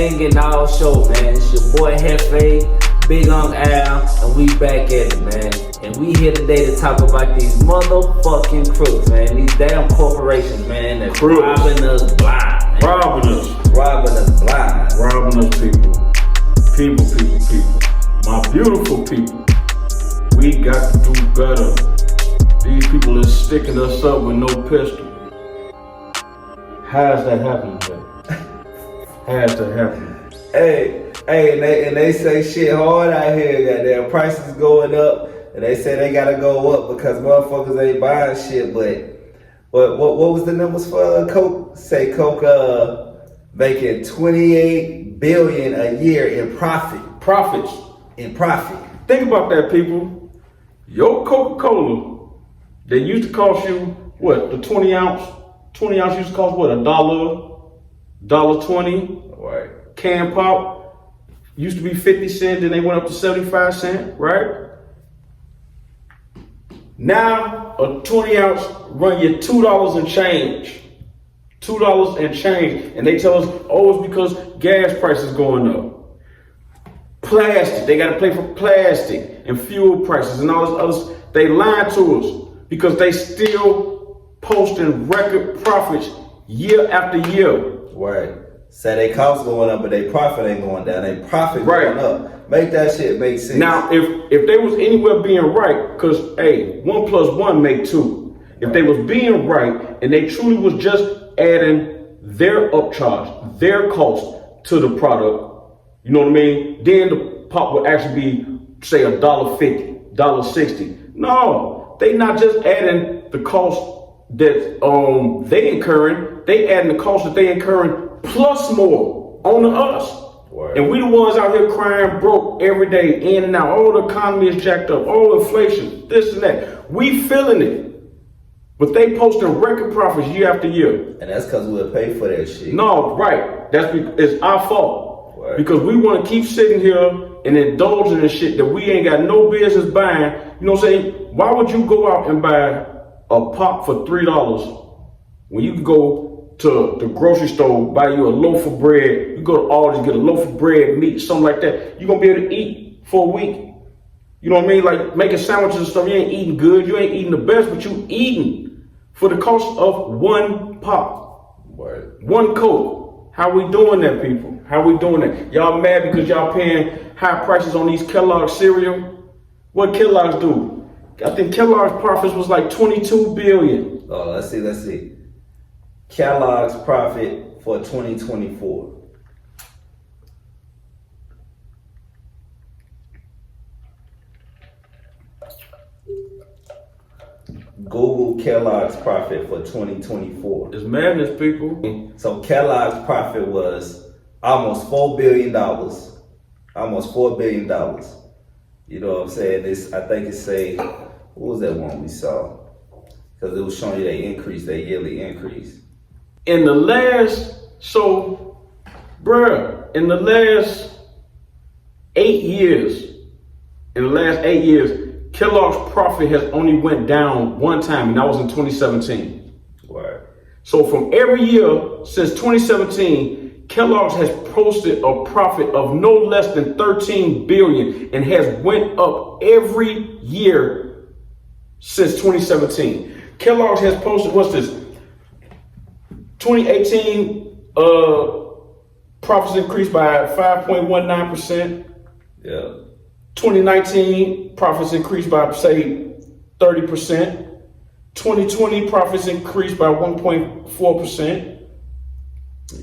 hanging all show, man. It's your boy Hefe, Big Unk Al, and we back at it, man. And we here today to talk about these motherfucking crooks, man. These damn corporations, man, that's robbing us blind, man. Robbing us blind. Robbing us, people. People. My beautiful people. We got to do better. These people is sticking us up with no pistol. How's that happening, man? How's that happening? Hey, and they say shit hard out here. Goddamn prices going up, and they say they gotta go up because motherfuckers ain't buying shit. But what was the numbers for Coke? Say Coke making $28 billion a year in profits. Think about that, people. Your Coca-Cola that used to cost you what? The 20 ounce used to cost what? $1.20. Right. Can pop used to be 50 cents, then they went up to 75 cents, right? Now a 20 ounce run you $2 and change. $2 and change. And they tell us, oh, it's because gas prices going up. Plastic, they gotta pay for plastic and fuel prices and all this other. They lied to us because they still posting record profits year after year. Right. Say they costs going up, but they profit ain't going down. They profit going up. Make that shit make sense. Now, if they was anywhere being right, because hey, 1 + 1 make 2. If they was being right and they truly was just adding their upcharge, their cost to the product, you know what I mean? Then the pop would actually be, say, $1.50, $1.60. No, they not just adding the cost that they incurring. They adding the cost that they incurring plus more on to us. Word. And we the ones out here crying broke every day, in and out. Oh, the economy is jacked up. Oh, inflation, this and that. We feeling it. But they posting record profits year after year. And that's because we'll pay for that shit. No, right. It's our fault. Word. Because we want to keep sitting here and indulging in shit that we ain't got no business buying. You know what I'm saying? Why would you go out and buy a pop for $3 when you can go to the grocery store, buy you a loaf of bread? You go to Aldi's, get a loaf of bread, meat, something like that. You're going to be able to eat for a week. You know what I mean? Like making sandwiches and stuff. You ain't eating good. You ain't eating the best, but you eating for the cost of one pop. Word. One Coke. How we doing that, people? How we doing that? Y'all mad because y'all paying high prices on these Kellogg's cereal? What Kellogg's do? I think Kellogg's profits was like $22 billion. Oh, let's see. Kellogg's profit for 2024. Google Kellogg's profit for 2024. It's madness, people. So Kellogg's profit was almost $4 billion. Almost $4 billion. You know what I'm saying? This, I think it's what was that one we saw? Because it was showing you they yearly increase. In the last 8 years, Kellogg's profit has only went down one time, and that was in 2017. Right. So from every year since 2017, Kellogg's has posted a profit of no less than $13 billion and has went up every year since 2017. Kellogg's has posted, what's this? 2018 profits increased by 5.19%. Yeah. 2019 profits increased by say 30%. 2020 profits increased by 1.4%.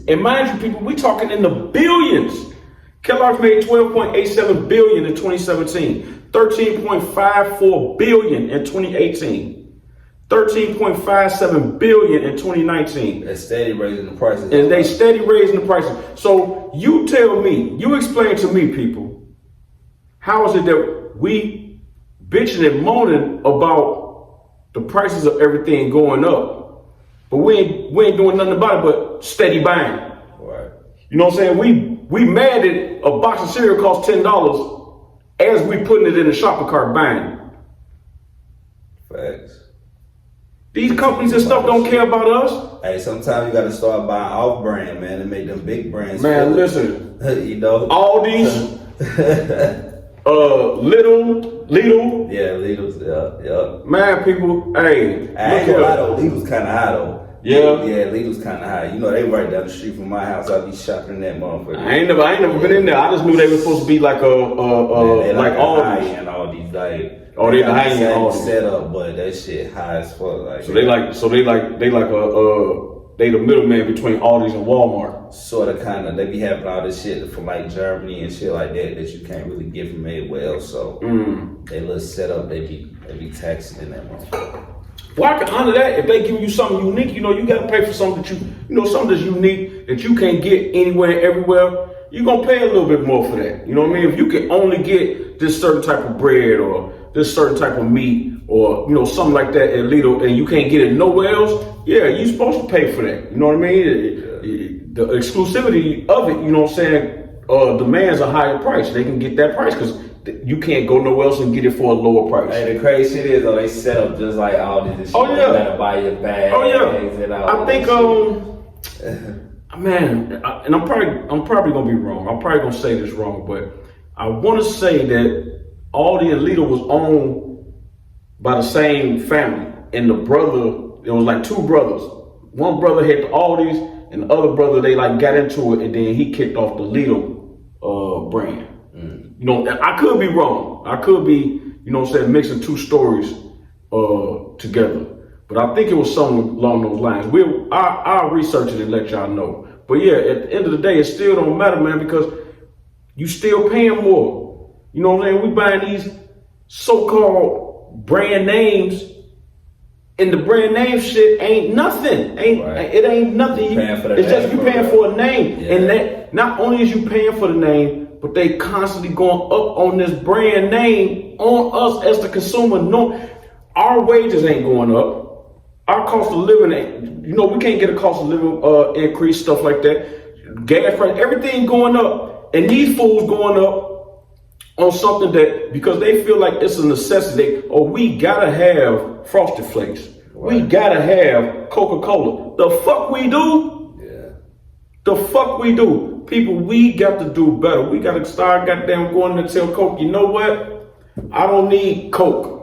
And mind you, people, we talking in the billions. Kellogg's made $12.87 billion in 2017, $13.54 billion in 2018. $13.57 billion in 2019. They're steady raising the prices. And they steady raising the prices. So you tell me, you explain to me, people, how is it that we bitching and moaning about the prices of everything going up, but we ain't doing nothing about it but steady buying? Right. You know what I'm saying? We mad that a box of cereal costs $10 as we putting it in the shopping cart buying. Facts. These companies and stuff don't care about us. Hey, sometimes you gotta start buying off brand, man, and make them big brands. Man, listen. You know? Aldi's, Lidl. Yeah, Lidl's, yeah. Man, people, hey. I ain't gonna lie though, Lidl's kinda high though. Yeah? Yeah, Lidl's kinda high. You know, they right down the street from my house. I be shopping that motherfucker. I ain't never been in there. I just knew they were supposed to be like like Aldi's. And all these like They the high end Aldi's setup, but that shit high as fuck. Like they the middleman between Aldi's and Walmart. Sorta kinda. They be having all this shit from like Germany and shit like that you can't really get from anywhere else. So they little setup, they be taxing in that motherfucker. Well, I can honor that if they give you something unique. You know, you gotta pay for something that something that's unique that you can't get anywhere and everywhere. You're gonna pay a little bit more for that. You know what I mean? If you can only get this certain type of bread or this certain type of meat or something like that at Lidl and you can't get it nowhere else, yeah, you're supposed to pay for that. You know what I mean? The exclusivity of it, you know what I'm saying, demands a higher price. They can get that price because you can't go nowhere else and get it for a lower price. Hey, the crazy shit is though, they set up just like all this shit. Oh yeah. You gotta buy your bag. Oh yeah. And all I think man, and I'm probably gonna be wrong. I'm probably gonna say this wrong, but I want to say that Aldi and Lidl was owned by the same family, and the brother, it was like two brothers. One brother had the Aldi's, and the other brother they like got into it, and then he kicked off the Lidl brand. I could be wrong. I could be, mixing two stories together. But I think it was something along those lines. I'll research it and let y'all know. But yeah, at the end of the day, it still don't matter, man, because you still paying more. You know what I'm saying? We buying these so-called brand names, and the brand name shit ain't nothing. It ain't nothing. It's just you paying for a name. Yeah. And that not only is you paying for the name, but they constantly going up on this brand name on us as the consumer. No, our wages ain't going up. Our cost of living ain't, we can't get a cost of living increase, stuff like that. Gas price, everything going up. And these fools going up on something that, because they feel like it's a necessity, we gotta have Frosted Flakes. Right. We gotta have Coca-Cola. The fuck we do? Yeah. The fuck we do? People, we got to do better. We got to start goddamn going and tell Coke, you know what? I don't need Coke.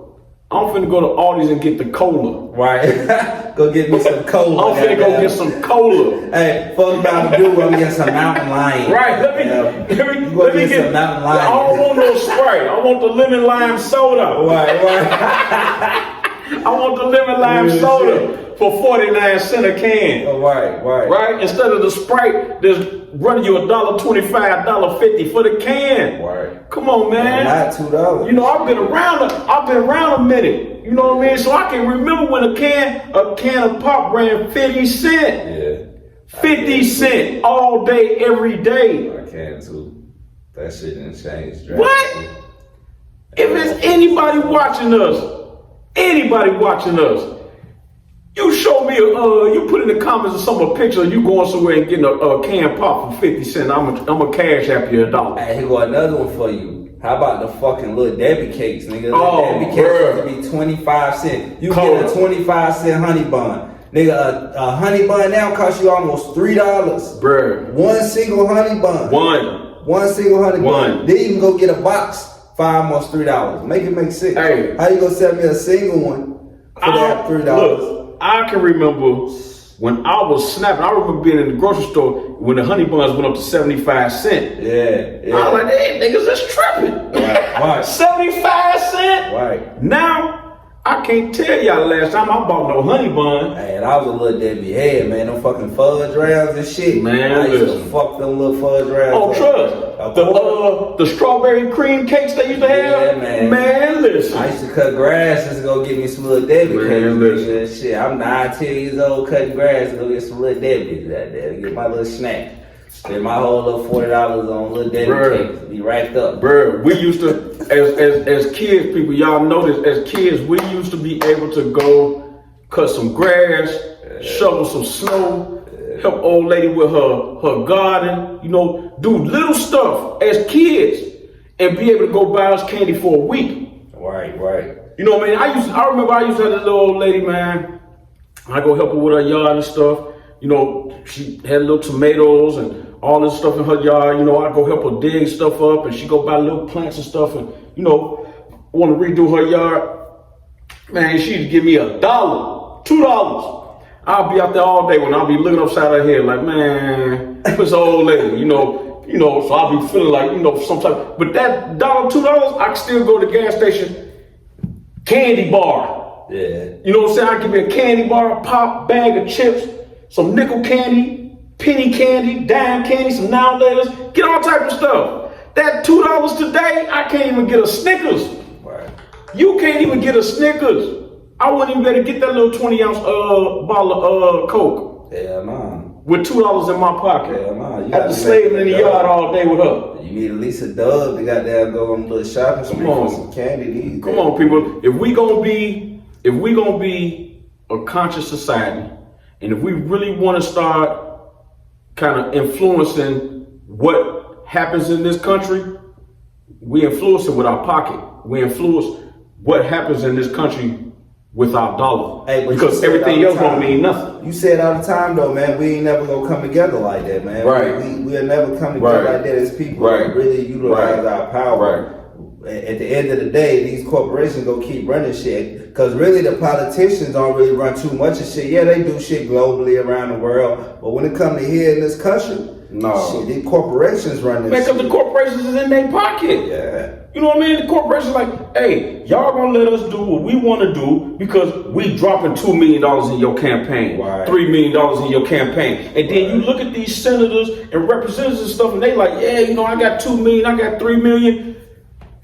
I'm finna go to Aldi's and get the cola. Right. Go get me some cola. I'm finna go get some cola. Hey, fuck about to do, I'm gonna get some Mountain Lion. Right, let me get some Mountain Lion. I don't want no Sprite. I want the lemon lime soda. Right. I want the lemon lime soda for 49 cents a can. Oh, right. Instead of the Sprite that's running you $1.25, $1.50 for the can. Right. Come on, man. Not $2. I've been around a minute. You know what I mean? So I can remember when a can of pop ran 50 cents. Yeah. 50 cents all day, every day. I can too. That shit didn't change. What? If it's anybody watching us, you show me you put in the comments of a picture of you going somewhere and getting a can pop for 50 cents. I'm a cash app you $1. Hey, here go another one for you. How about the fucking Little Debbie cakes, nigga? Oh, Debbie cakes used to be 25 cents. You get a 25 cent honey bun. Nigga, a honey bun now costs you almost $3. Bruh. One single honey bun. One single honey bun. Then you can go get a box for almost $3. Make it make sense. Hey. How you gonna sell me a single one for that $3? Look, I can remember when I was snapping. I remember being in the grocery store when the honey buns went up to 75 cents. Yeah. I was like, hey, niggas, that's tripping. Right. 75 cents? Right. Now, I can't tell y'all the last time I bought no honey bun. Hey, and I was a Little Debbie head, man. Them fucking fudge rounds and shit. Man, I used to fuck them little fudge rounds. Oh, trust. The strawberry cream cakes they used to have? Yeah, man. Man, listen. I used to cut grass just to go get me some Little Debbie cakes. Shit, I'm 9, 10 years old cutting grass to go get some Little Debbie. Get my little snack. Spend my whole little $40 on Little Debbie cakes. Be racked up. Bro, we used to, as kids, people, y'all know this, as kids, we used to be able to go cut some grass, shovel some snow, help old lady with her garden, do little stuff as kids and be able to go buy us candy for a week. Right. You know what I mean? I remember I used to have this little old lady, man. I go help her with her yard and stuff. You know, she had little tomatoes and all this stuff in her yard. You know, I go help her dig stuff up, and she go buy little plants and stuff, and you know, want to redo her yard. Man, she'd give me $1, $2. I'll be out there all day when I'll be looking upside her head like, man, this old lady, you know, so I'll be feeling like, you know, sometimes, but that $1, $2, I can still go to the gas station, candy bar. Yeah. You know what I'm saying? I give me a candy bar, a pop, bag of chips, some nickel candy, penny candy, dime candy, some now letters, get all type of stuff. That $2 today, I can't even get a Snickers. Right. You can't even get a Snickers. I wouldn't even be able to get that little 20-ounce bottle of Coke. Hell no. With $2 in my pocket. Hell no. After slaving in the yard all day with her. You need at least a dub to goddamn go on a little shopping spree for some candy. Come on, people. If we gonna be a conscious society, and if we really want to start kind of influencing what happens in this country, we influence it with our pocket. We influence what happens in this country with our dollar. Hey, because everything else don't mean nothing. You say it all the time though, man. We ain't never gonna come together like that, man. Right. We'll never come together like that as people that really utilize our power. At the end of the day, these corporations gonna keep running shit. Cause really the politicians don't really run too much of shit. Yeah, they do shit globally around the world. But when it comes to here in this country, shit, these corporations run this man, shit. cause the corporations is in their pocket. Yeah. You know what I mean? The corporation's like, hey, y'all gonna let us do what we want to do because we dropping $2 million in your campaign, $3 million in your campaign. And then you look at these senators and representatives and stuff, and they like, yeah, you know, I got 2 million, I got 3 million.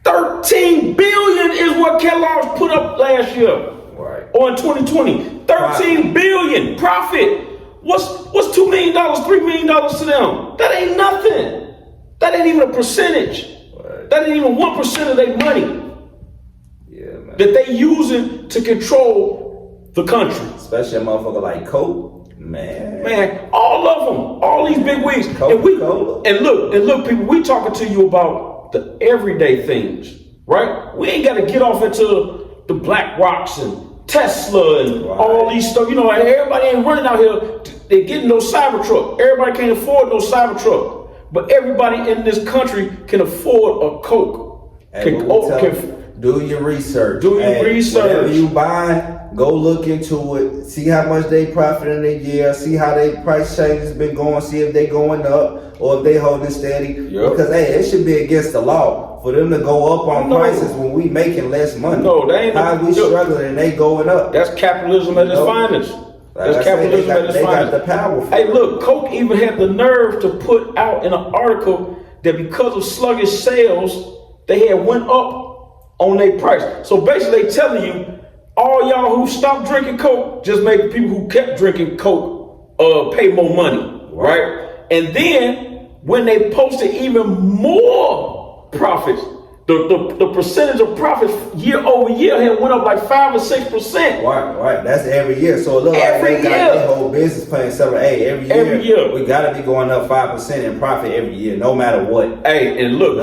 13 billion is what Kellogg's put up last year. Right. Or in 2020. 13 billion profit. What's $2 million, $3 million to them? That ain't nothing. That ain't even a percentage. That ain't even 1% of their money. Yeah, man. That they using to control the country. Especially a motherfucker like Coke, man. Man, all of them, all these big wigs. Coca-Cola. And look, people, we talking to you about the everyday things, right? We ain't got to get off into the Black Rocks and Tesla and all these stuff. You know, everybody ain't running out here. They getting no Cybertruck. Everybody can't afford no Cybertruck. But everybody in this country can afford a Coke. Do your research. Do your research. Whatever you buy, go look into it. See how much they profit in a year. See how their price changes been going. See if they going up or if they holding steady. Yep. Because it should be against the law for them to go up on prices when we making less money. No, they ain't. How we struggling and they going up. That's capitalism at its finest. That's capitalism at its finest. They got the power. Hey, look, Coke even had the nerve to put out in an article that because of sluggish sales, they had went up on their price. So basically, they telling you, all y'all who stopped drinking Coke just make the people who kept drinking Coke pay more money, right? And then when they posted even more profits, the percentage of profits year over year had went up like 5 or 6%. Right. That's every year. So it looks like they got their whole business plan set. Hey, every year we gotta be going up 5% in profit every year, no matter what. Hey, and look,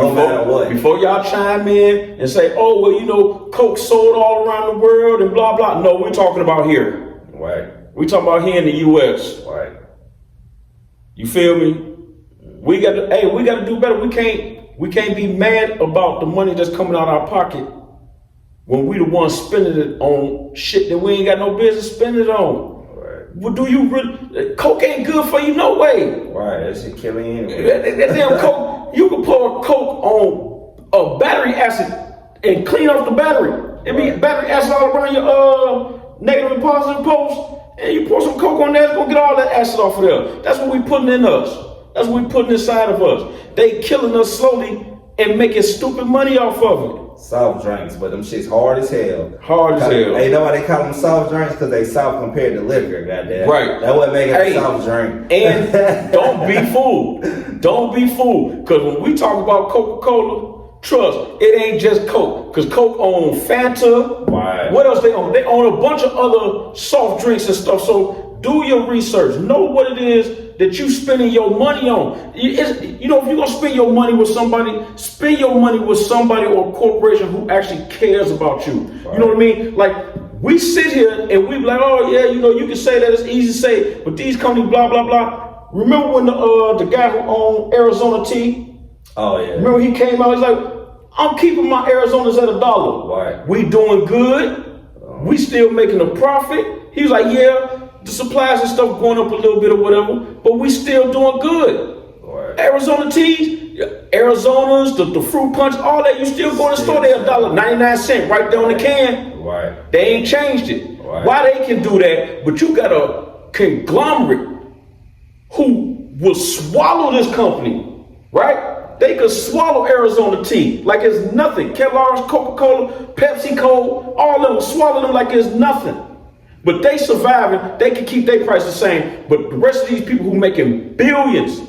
before y'all chime in and say, oh well, you know, Coke sold all around the world and blah blah. No, we're talking about here. Right. We talking about here in the US. Right. You feel me? We got to do better. We can't be mad about the money that's coming out of our pocket when we the ones spending it on shit that we ain't got no business spending it on. Right. Well, do you really? Coke ain't good for you, no way. Right, that shit killing you anyway. That damn Coke, you can pour Coke on a battery acid and clean off the battery. It be battery acid all around your negative and positive posts, and you pour some Coke on there, it's gonna get all that acid off of there. That's what we putting in us. That's what we putting inside of us. They killing us slowly and making stupid money off of it. Soft drinks, but them shit's hard as hell. Hard as hell. Hey, you know why they call them soft drinks? Because they soft compared to liquor, goddamn. Right. That what make it a soft drink. And don't be fooled. Don't be fooled. Because when we talk about Coca-Cola, trust, it ain't just Coke. Because Coke own Fanta. Right. What else they own? They own a bunch of other soft drinks and stuff. So do your research. Know what it is that you spending your money on. You know, if you're gonna spend your money with somebody, spend your money with somebody or a corporation who actually cares about you. Right. You know what I mean? Like we sit here and we be like, oh yeah, you know, you can say that, it's easy to say, but these companies, blah, blah, blah. Remember when the guy who owned Arizona Tea? Oh yeah. Remember he came out, he's like, I'm keeping my Arizonas at $1. Right. We doing good. We still making a profit. He was like, yeah, the supplies and stuff going up a little bit or whatever, but we still doing good. Right. Arizona teas, Arizonas, the fruit punch, all that, you still going to the store, they're $1.99 right there on the can. Right. They ain't changed it. Right. Why they can do that, but you got a conglomerate who will swallow this company, right? They could swallow Arizona tea like it's nothing. Kellogg's, Coca-Cola, PepsiCo, all of them swallow them like it's nothing. But they surviving, they can keep their price the same. But the rest of these people who making billions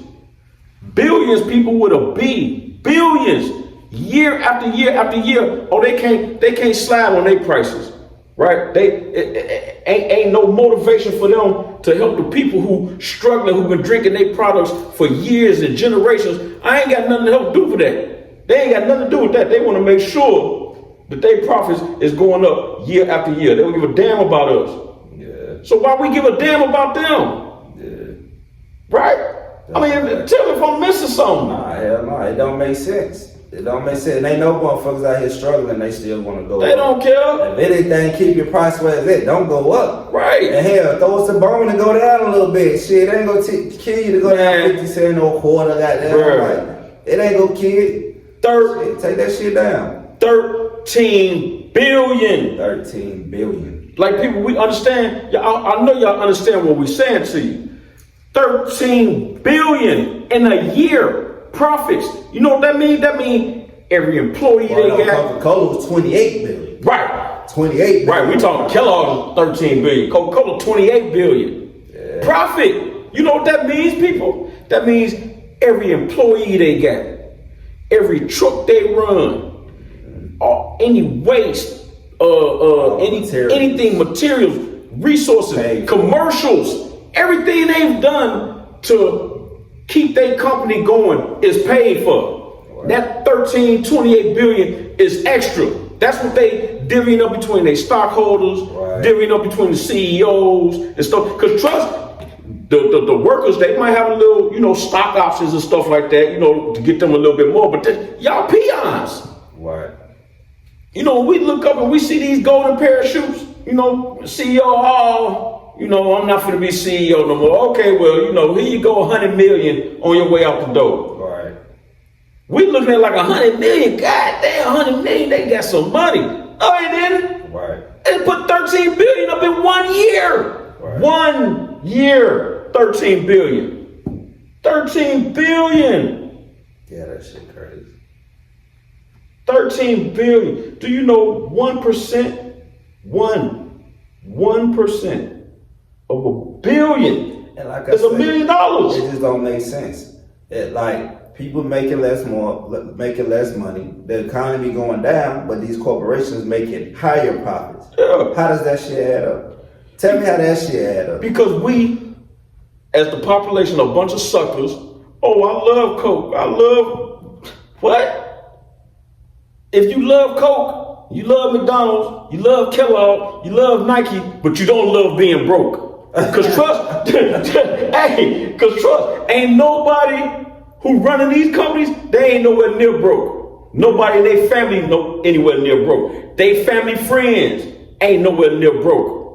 people with a B, billions, year after year after year, oh, they can't slide on their prices, right? Ain't no motivation for them to help the people who struggling, who've been drinking their products for years and generations. I ain't got nothing to help do for that. They ain't got nothing to do with that. They want to make sure that their profits is going up year after year. They don't give a damn about us. Yeah. So why we give a damn about them? Yeah. Right? I mean, tell me if I'm missing something. Nah, hell no, it don't make sense. It don't make sense. And ain't no motherfuckers out here struggling, they still want to go They up. don't care. If anything, keep your price where it's at. Don't go up. Right. And hell, throw us a bone and go down a little bit. Shit, it ain't gonna kill you to go down 50 cents or a quarter, goddamn. Like, it ain't gonna kill you. Shit, take that shit down. 13 billion. 13 billion. Like people, we understand. I know y'all understand what we're saying to you. 13 billion in a year profits. You know what that means? That means every employee they got. Coca-Cola was 28 billion. Right. 28 billion. Right. We talking Kellogg's 13 billion. Coca-Cola 28 billion. Yeah. Profit. You know what that means, people? That means every employee they got, every truck they run, or any waste, anything, materials, resources, commercials. Everything they've done to keep their company going is paid for. Right. That 28 billion is extra. That's what they divvying up between their stockholders, right. Divvying up between the CEOs and stuff. Because trust, the workers, they might have a little, you know, stock options and stuff like that, you know, to get them a little bit more. But y'all peons. Right. You know, when we look up and we see these golden parachutes, you know, CEO, you know, I'm not gonna be CEO no more. Okay, well, you know, here you go, 100 million on your way out the door. Right. We looking at like 100 million. God damn, 100 million. They got some money. Oh, they didn't. Right. They put 13 billion up in 1 year. Right. 1 year, 13 billion. 13 billion. Yeah, that shit crazy. 13 billion. Do you know 1%? 1% of $1 billion. And like it's $1 million. It just don't make sense. It like people making less money. The economy going down, but these corporations making higher profits. Yeah. How does that shit add up? Tell me how that shit add up. Because we, as the population, a bunch of suckers. Oh, I love Coke. I love what? If you love Coke, you love McDonald's, you love Kellogg, you love Nike, but you don't love being broke. Cause trust, ain't nobody who running these companies, they ain't nowhere near broke. Nobody in their family anywhere near broke. They family friends ain't nowhere near broke.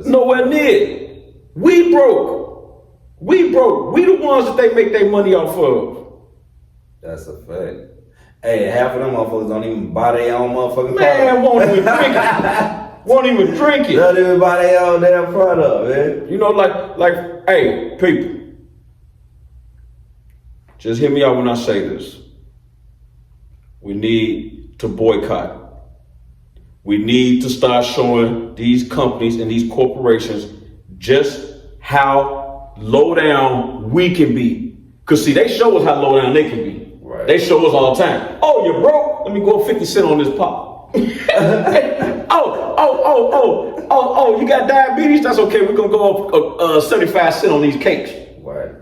Nowhere near. We broke. We the ones that they make their money off of. That's a fact. Hey, half of them motherfuckers don't even buy their own motherfucking Man, won't even drink it. Won't even drink it. Don't even buy their own damn product, man. You know, like, hey, people. Just hear me out when I say this. We need to boycott. We need to start showing these companies and these corporations just how low down we can be. Because see, they show us how low down they can be. Right. They show us all the time. Oh, you're broke? Let me go 50 cents on this pop. Oh, you got diabetes? That's okay. We're going to go up 75 cents on these cakes. Right.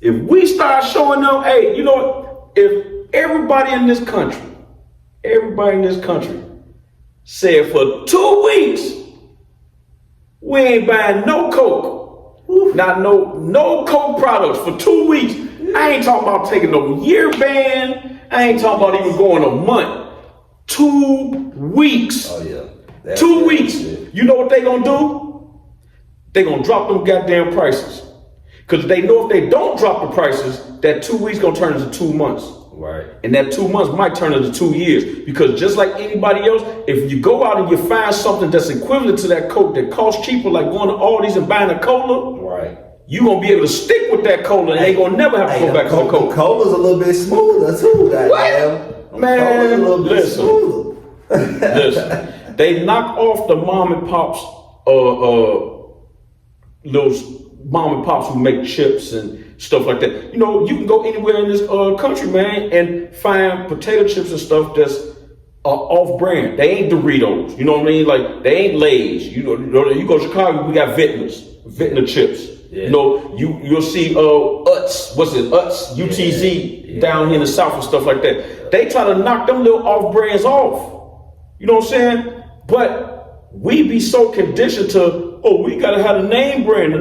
If we start showing them, hey, you know, if everybody in this country said for 2 weeks, we ain't buying no Coke. Not no Coke products for 2 weeks. I ain't talking about taking no year ban. I ain't talking about even going a month. 2 weeks. Oh yeah. 2 weeks. You know what they gonna do? They gonna drop them goddamn prices. Cause they know if they don't drop the prices, that 2 weeks gonna turn into 2 months. Right. And that 2 months might turn into 2 years. Because just like anybody else, if you go out and you find something that's equivalent to that Coke that costs cheaper, like going to Aldi's and buying a cola, right, you gonna be able to stick with that cola and ain't gonna never have to go back to the Coke. Cola's a little bit smoother too, goddamn. Man, a little bit smoother. Listen, they knock off the mom and pops, those mom and pops who make chips and stuff like that. You know, you can go anywhere in this country, man, and find potato chips and stuff that's off-brand. They ain't Doritos. You know what I mean? Like they ain't Lay's. You know, you go to Chicago, we got Vintner chips. Yeah. You know, you'll see Utz. What's it? Utz, UTZ down here in the South and stuff like that. They try to knock them little off-brands off. You know what I'm saying? But we be so conditioned to, oh, we gotta have the name brand.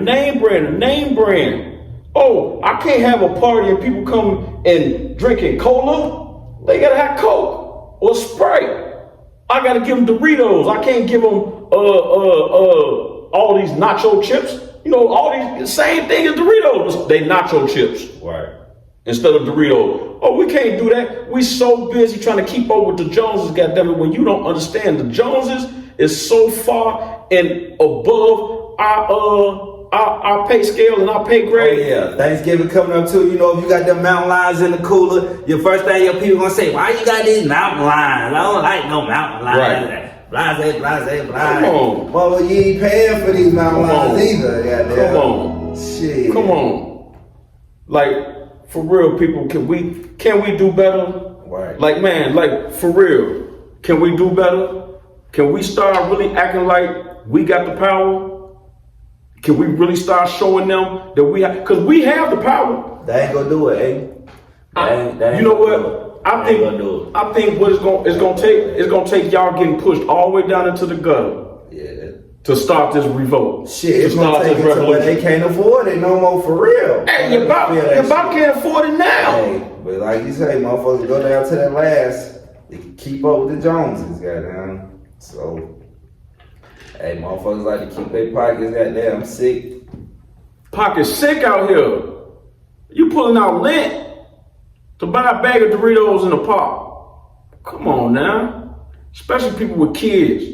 Oh, I can't have a party and people come and drinking cola. They gotta have Coke or Sprite. I gotta give them Doritos. I can't give them all these nacho chips. You know, all these same thing as Doritos. They nacho chips. Right. Instead of Doritos. Oh, we can't do that. We so busy trying to keep up with the Joneses, goddammit, when you don't understand the Joneses is so far and above our pay scale and our pay grade. Oh, yeah, Thanksgiving coming up too. You know, if you got them mountain lions in the cooler, your first thing your people gonna say, why you got these mountain lions? I don't like no mountain lions. Right. Blase. Come on. Well, you ain't paying for these mountain lions either. Goddamn. Come on. Shit. Come on. Like, for real, people, can we do better? Right. Like, man, like, for real, can we do better? Can we start really acting like we got the power? Can we really start showing them that we have, because we have the power. They ain't gonna do it, eh? You know what? I think what it's gonna take y'all getting pushed all the way down into the gutter. Yeah. To start this revolt. Shit, it's gonna take it to where they can't afford it no more for real. Hey, your Bob can't afford it now. Hey, but like you say, motherfuckers go down to that last. They can keep up with the Joneses, goddamn. So, hey, motherfuckers like to keep their pockets goddamn sick. Pockets sick out here. You pulling out lint to buy a bag of Doritos in a pop. Come on now. Especially people with kids.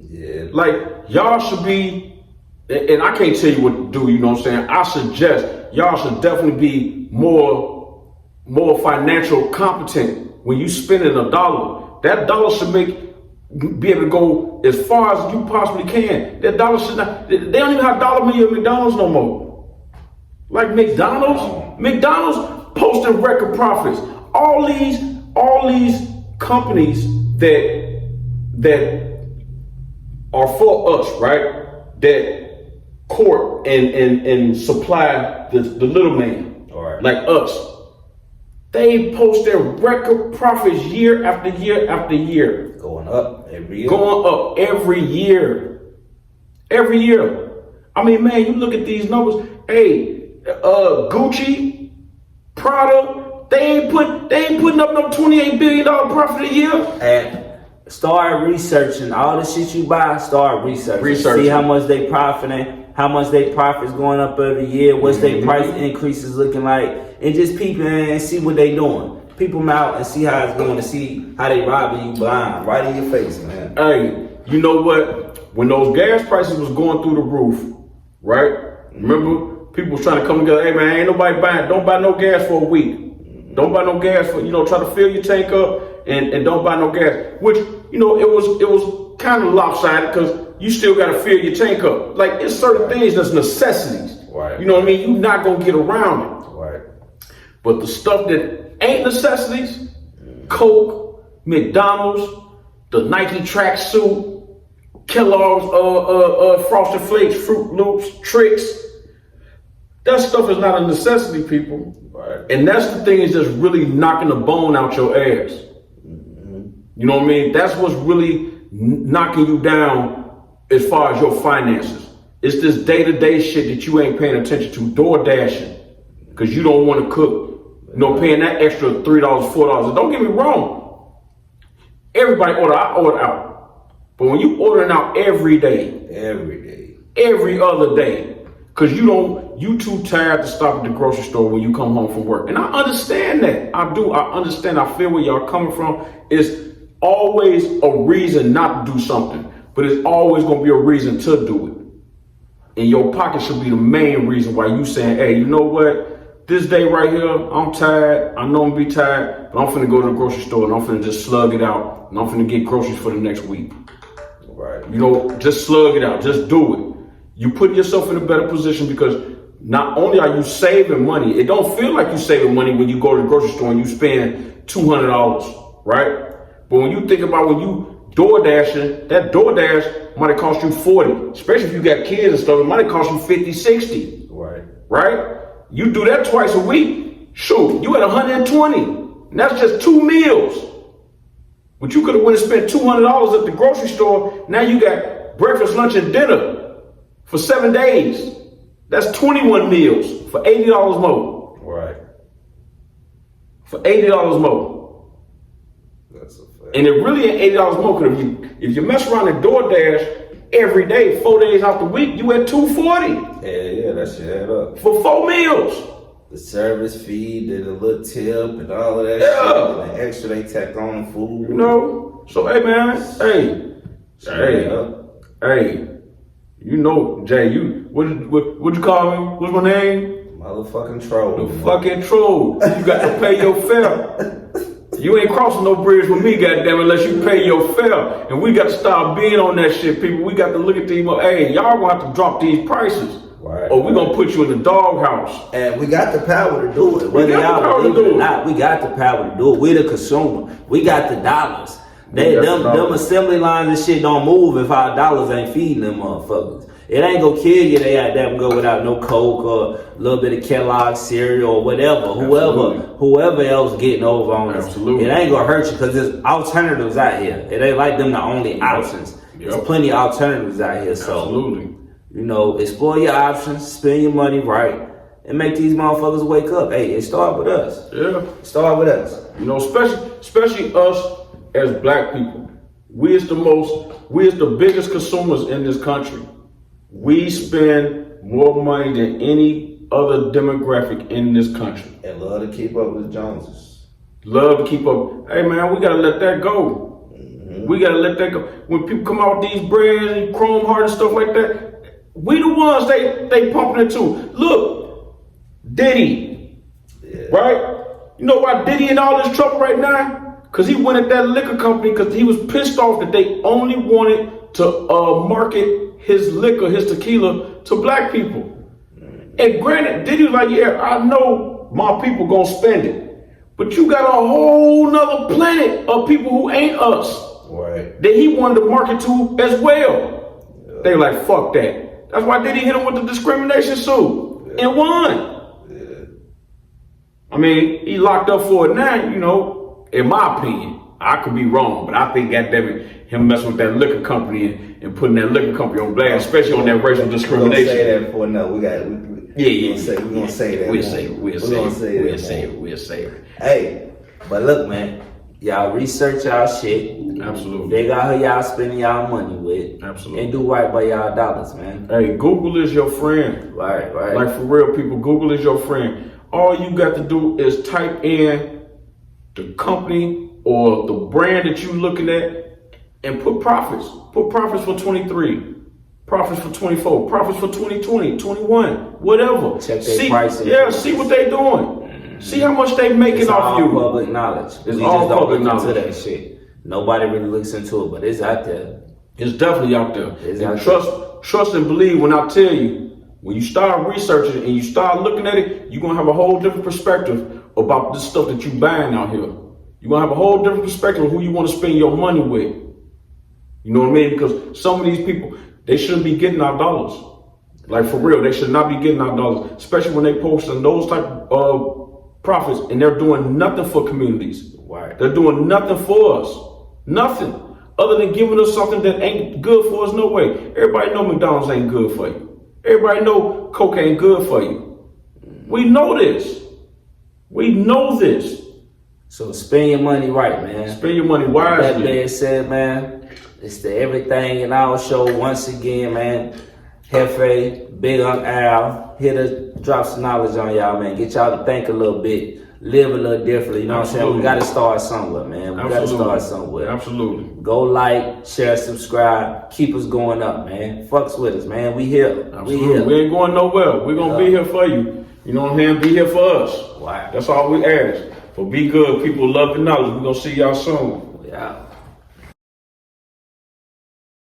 Yeah. Like, y'all should be, and I can't tell you what to do, you know what I'm saying? I suggest y'all should definitely be more financial competent when you spending $1. That dollar should be able to go as far as you possibly can. That dollar should not, they don't even have dollar menu at McDonald's no more. Like McDonald's posting record profits. All these companies that are for us, right? That court and supply the little man, right, like us. They post their record profits year after year after year. Going up every year. Going up every year. Every year. I mean, man, you look at these numbers. Hey, Gucci, Prada, they ain't putting up no $28 billion profit a year. And start researching all the shit you buy. Start researching. See how much they profiting, how much they profits going up every year. What's their price increases looking like, and just peep and see what they doing. Peep them out and see how it's going, to see how they robbing you blind, right in your face, man. Hey, you know what? When those gas prices was going through the roof, right? Remember, people was trying to come together. Hey man, ain't nobody buying. Don't buy no gas for a week. Don't buy no gas for, try to fill your tank up and don't buy no gas. Which, it was kind of lopsided because you still got to fill your tank up. Like, it's certain things that's necessities. Right. You know what I mean? You're not going to get around it. Right. But the stuff that ain't necessities, Coke, McDonald's, the Nike tracksuit, Kellogg's Frosted Flakes, Fruit Loops, Tricks, that stuff is not a necessity, people. Right. And that's the thing is just really knocking the bone out your ass. You know what I mean? That's what's really knocking you down as far as your finances. It's this day-to-day shit that you ain't paying attention to. Door dashing, because you don't want to cook. You know, paying that extra $3, $4. And don't get me wrong. Everybody I order out. But when you ordering out every day, every other day, because you too tired to stop at the grocery store when you come home from work. And I understand that. I do. I understand. I feel where y'all coming from. It's always a reason not to do something, but it's always going to be a reason to do it. And your pocket should be the main reason why you saying, hey, you know what? This day right here, I'm tired. I know I'm going to be tired, but I'm finna go to the grocery store and I'm finna just slug it out. And I'm finna get groceries for the next week. Right. You know, just slug it out. Just do it. You put yourself in a better position because not only are you saving money, it don't feel like you saving money when you go to the grocery store and you spend $200, right? But when you think about when you door dashing, that DoorDash might cost you $40, especially if you got kids and stuff. It might cost you $50, $60. Right? You do that twice a week. Shoot, you at $120. And that's just 2 meals. But you could have went and spent $200 at the grocery store. Now you got breakfast, lunch, and dinner for 7 days. That's 21 meals for $80 more. Right. For $80 more. That's a fact. And it really ain't $80 more, because if you mess around and DoorDash every day, 4 days out the week, you at $240. Yeah, that shit add up. For 4 meals. The service fee, the little tip, and all of that shit, and the extra they tack on the food. You know? So, hey, man, hey, you know, Jay, what you call me? What's my name? Motherfucking troll. The fucking troll. You got to pay your fare. You ain't crossing no bridge with me, goddamn, unless you pay your fare. And we got to start being on that shit, people. We got to look at these, hey, y'all gonna have to drop these prices. Right. Or we gonna put you in the doghouse. And we got the power to do it. Whether y'all believe it or not, we got the power to do it. We the consumer. We got the dollars. Them assembly lines and shit don't move if our dollars ain't feeding them motherfuckers. It ain't gonna kill you. They out there go without no Coke or a little bit of Kellogg cereal or whatever. Whoever else getting over on us. It ain't gonna hurt you because there's alternatives out here. It ain't like them the only options. There's plenty of alternatives out here. So, you know, explore your options, spend your money right, and make these motherfuckers wake up. Hey, it start with us. Yeah. Start with us. You know, especially us as black people. We is the biggest consumers in this country. We spend more money than any other demographic in this country. And love to keep up with the Joneses. Love to keep up. Hey man, we gotta let that go. Mm-hmm. We gotta let that go. When people come out with these brands and Chrome Heart and stuff like that, we the ones they pumping into. Look, Diddy, right? You know why Diddy in all this trouble right now? Because he went at that liquor company because he was pissed off that they only wanted to market his liquor, his tequila, to black people. And granted, Diddy was like, yeah, I know my people gonna spend it. But you got a whole nother planet of people who ain't us. Right. That he wanted to market to as well. Yeah. They were like, fuck that. That's why Diddy hit him with the discrimination suit and won. Yeah. I mean, he locked up for it now, you know, in my opinion. I could be wrong, but I think goddammit, him messing with that liquor company and putting that liquor company on blast, especially on that racial discrimination. We're gonna say that for no. We're gonna say that. We'll say it. Hey, but look, man, y'all research y'all shit. Absolutely. Figure out who y'all spending y'all money with. Absolutely. And do right by y'all dollars, man. Hey, Google is your friend. Right. Like for real, people, Google is your friend. All you got to do is type in the company or the brand that you're looking at and put profits. Put profits for 23, profits for 24, profits for 2020, 21, whatever. Check their pricing. Yeah, see what they doing. Mm-hmm. See how much they making off you. It's all public knowledge. It's all public knowledge. Into that shit. Nobody really looks into it, but it's out there. It's definitely out there. And trust and believe when I tell you, when you start researching and you start looking at it, you're going to have a whole different perspective about this stuff that you buying out here. You're going to have a whole different perspective of who you want to spend your money with. You know what I mean? Because some of these people, they shouldn't be getting our dollars. Like for real, they should not be getting our dollars, especially when they posting those type of profits and they're doing nothing for communities. Right. They're doing nothing for us. Nothing. other than giving us something that ain't good for us. No way. Everybody know McDonald's ain't good for you. Everybody know Coke ain't good for you. We know this. We know this. So spend your money right, man. Spend your money wisely. That being said, man, it's the everything in our show once again, man. Hefe, Big Unc Al, here to drop some knowledge on y'all, man. Get y'all to think a little bit, live a little differently. You know what I'm saying? We got to start somewhere, man. We got to start somewhere. Absolutely. Go like, share, subscribe. Keep us going up, man. Fucks with us, man. We here. Absolutely. We here. We ain't going nowhere. We're going to be here for you. You know what I'm saying? Be here for us. Wow. That's all we ask. For Be Good, people love the knowledge. We're going to see y'all soon. Yeah.